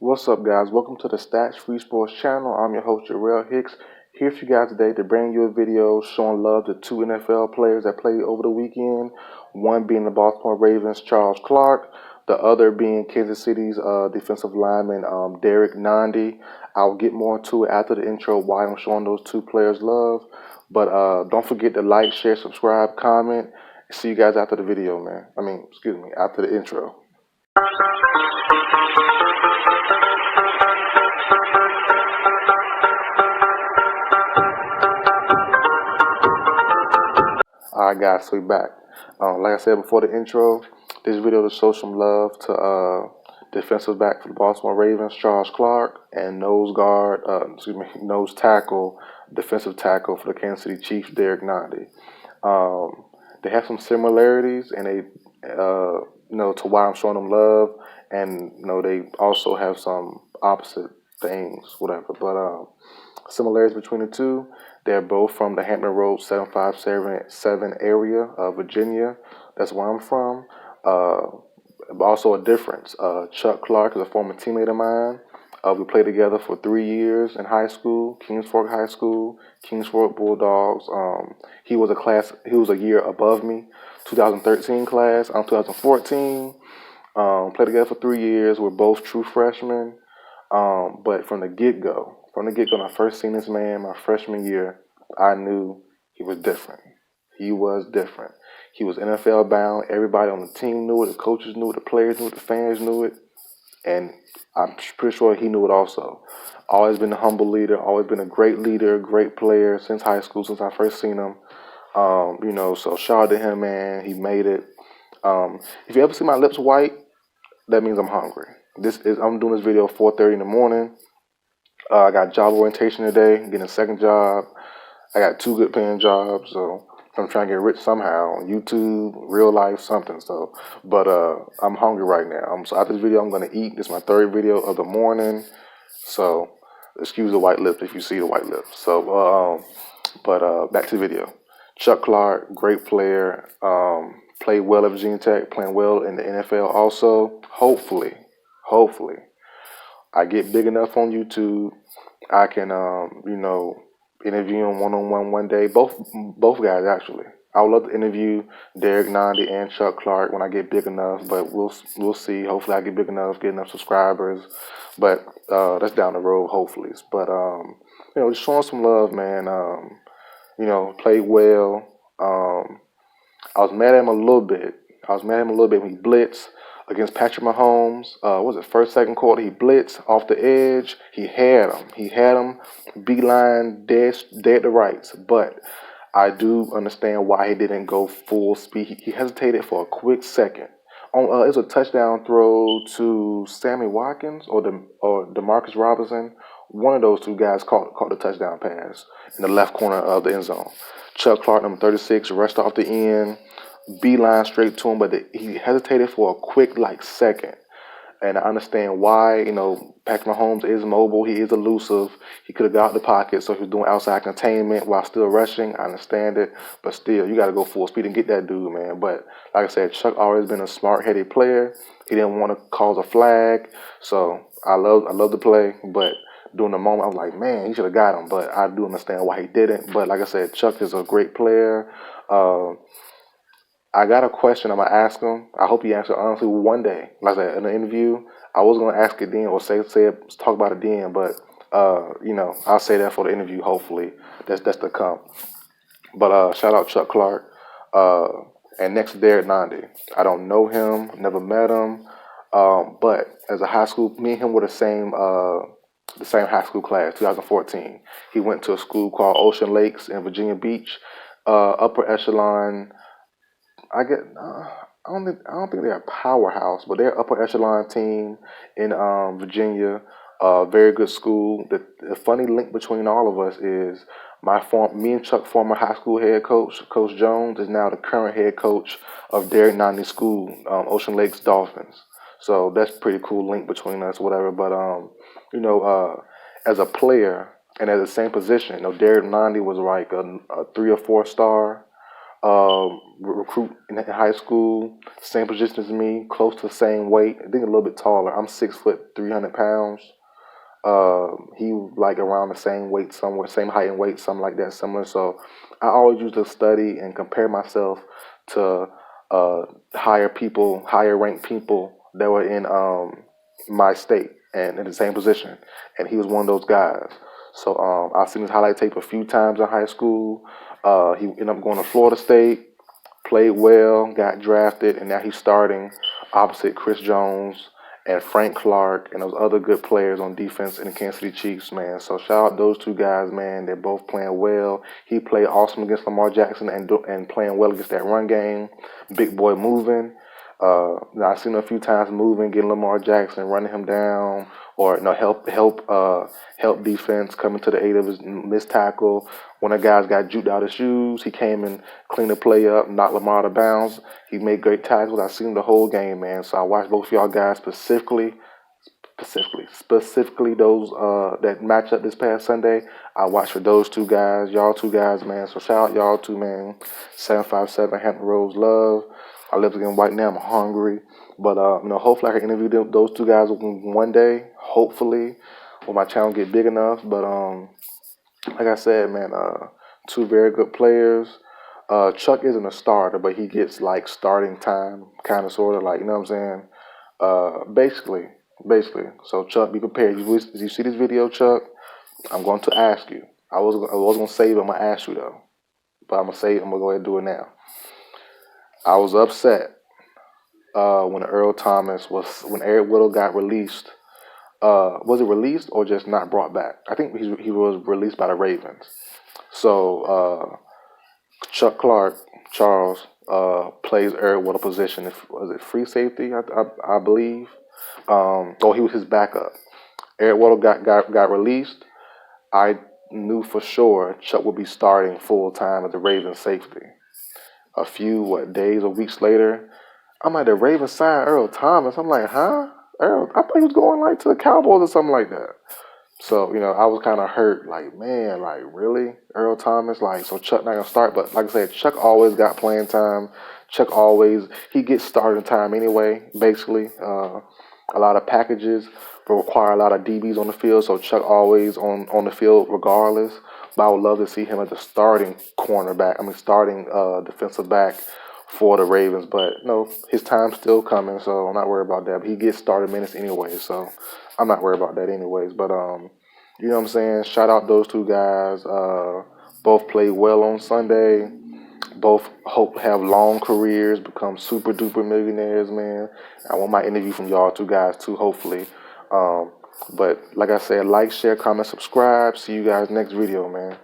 What's up, guys? Welcome to the Stats Free Sports channel. I'm your host, Jarrell Hicks, here for you guys today to bring you a video showing love to two NFL players that played over the weekend. One being the Baltimore Ravens' Charles Clark, the other being Kansas City's defensive lineman Derrick Nnadi. I'll get more into it after the intro why I'm showing those two players love. But don't forget to like, share, subscribe, comment. See you guys after the video, man. After the intro. Alright guys, so we back. Like I said before the intro, this video to show some love to defensive back for the Baltimore Ravens, Charles Clark, and nose tackle, defensive tackle for the Kansas City Chiefs, Derrick Nnadi. They have some similarities, and to why I'm showing them love, and they also have some opposite things, whatever. But similarities between the two. They're both from the Hampton Road 757 area of Virginia. That's where I'm from. Also a difference. Chuck Clark is a former teammate of mine. We played together for 3 years in high school, Kings Fork High School, Kings Fork Bulldogs. He was a year above me, 2013 class. I'm 2014. Played together for 3 years. We're both true freshmen. But from the get-go, when I first seen this man my freshman year, I knew he was different. He was different. He was NFL bound. Everybody on the team knew it. The coaches knew it. The players knew it. The fans knew it. And I'm pretty sure he knew it also. Always been a humble leader. Always been a great leader, great player since high school, since I first seen him. So shout out to him, man. He made it. If you ever see my lips white, that means I'm hungry. I'm doing this video at 4:30 in the morning. I got job orientation today, getting a second job. I got 2 good paying jobs, so I'm trying to get rich somehow on YouTube, real life, something. But I'm hungry right now. So after this video, I'm gonna eat. This is my 3rd video of the morning, so excuse the white lips if you see the white lips. So, back to the video. Chuck Clark, great player. Played well at Virginia Tech, playing well in the NFL also. Hopefully, I get big enough on YouTube, I can, interview him one-on-one one day. Both guys, actually. I would love to interview Derrick Nnadi and Chuck Clark when I get big enough, but we'll see. Hopefully I get big enough, get enough subscribers. But that's down the road, hopefully. But, just showing some love, man. Played well. I was mad at him a little bit. When he blitzed against Patrick Mahomes. Was it first, second quarter? He blitzed off the edge. He had him beeline dead to rights. But I do understand why he didn't go full speed. He hesitated for a quick second. It was a touchdown throw to Sammy Watkins or Demarcus Robinson. One of those 2 guys caught the touchdown pass in the left corner of the end zone. Chuck Clark, number 36, rushed off the end, beeline straight to him, but he hesitated for a quick, second. And I understand why. Patrick Mahomes is mobile. He is elusive. He could have got out the pocket, so he was doing outside containment while still rushing. I understand it. But still, you got to go full speed and get that dude, man. But like I said, Chuck always been a smart-headed player. He didn't want to cause a flag. So I love the play. But during the moment, I was like, man, he should have got him. But I do understand why he didn't. But like I said, Chuck is a great player. I got a question I'm going to ask him. I hope he answers honestly one day. Like I said, in an interview, I was going to ask it then or talk about it then. But, I'll say that for the interview, hopefully. That's to come. But shout out Chuck Clark. And next, Derrick Nnadi. I don't know him, never met him. But as a high school, me and him were the same high school class, 2014. He went to a school called Ocean Lakes in Virginia Beach, upper echelon. I don't think they're a powerhouse, but they're upper echelon team in Virginia. Very good school. The funny link between all of us is me and Chuck, former high school head coach, Coach Jones, is now the current head coach of Derrick Nnadi School, Ocean Lakes Dolphins. So that's a pretty cool link between us, whatever. But as a player and at the same position, Derrick Nnadi was like a 3 or 4 star. recruit in high school, same position as me, close to the same weight. I think a little bit taller. I'm 6 foot 300 pounds. He like around the same weight somewhere, same height and weight, something like that, similar. So I always used to study and compare myself to uh, higher ranked people that were in my state and in the same position. And he was one of those guys. So I've seen his highlight tape a few times in high school. He ended up going to Florida State, played well, got drafted, and now he's starting opposite Chris Jones and Frank Clark and those other good players on defense in the Kansas City Chiefs, man. So shout out those two guys, man. They're both playing well. He played awesome against Lamar Jackson and playing well against that run game. Big boy moving. Now I've seen him a few times moving, getting Lamar Jackson, running him down, or help defense coming to the aid of his missed tackle. When a guy's got juked out of shoes, he came and cleaned the play up, knocked Lamar out of bounds. He made great tackles. I've seen the whole game, man. So I watched both of y'all guys specifically those that matchup this past Sunday. I watched for those two guys, y'all two guys, man. So shout out y'all two, man. 757 Hampton Roads Love. I live again right now. I'm hungry, but hopefully I can interview those two guys one day. Hopefully, when my channel get big enough. But like I said, man, two very good players. Chuck isn't a starter, but he gets like starting time, kind of, sort of, like, you know what I'm saying? Basically. So Chuck, be prepared. You see this video, Chuck? I'm going to ask you. I was gonna save it. I'm gonna ask you though, but I'm gonna go ahead and do it now. I was upset when Eric Whittle got released. Was it released or just not brought back? I think he was released by the Ravens. So Chuck Clark, Charles, plays Eric Whittle position. Was it free safety? I believe. He was his backup. Eric Whittle got released. I knew for sure Chuck would be starting full time at the Ravens safety. A few days or weeks later, I'm like, the Ravens signed Earl Thomas. I'm like, huh? Earl? I thought he was going like to the Cowboys or something like that. So, I was kind of hurt. Like, man, like, really? Earl Thomas? Like, so Chuck not going to start? But like I said, Chuck always got playing time. He gets starting time anyway, basically. A lot of packages require a lot of DBs on the field. So Chuck always on the field regardless. But I would love to see him as the starting starting defensive back for the Ravens. But no, his time's still coming, so I'm not worried about that. But he gets started minutes anyway, so I'm not worried about that anyways. But you know what I'm saying? Shout out those two guys. Both played well on Sunday. Both hope to have long careers, become super duper millionaires, man. I want my interview from y'all two guys too, hopefully. But like I said, like, share, comment, subscribe. See you guys next video, man.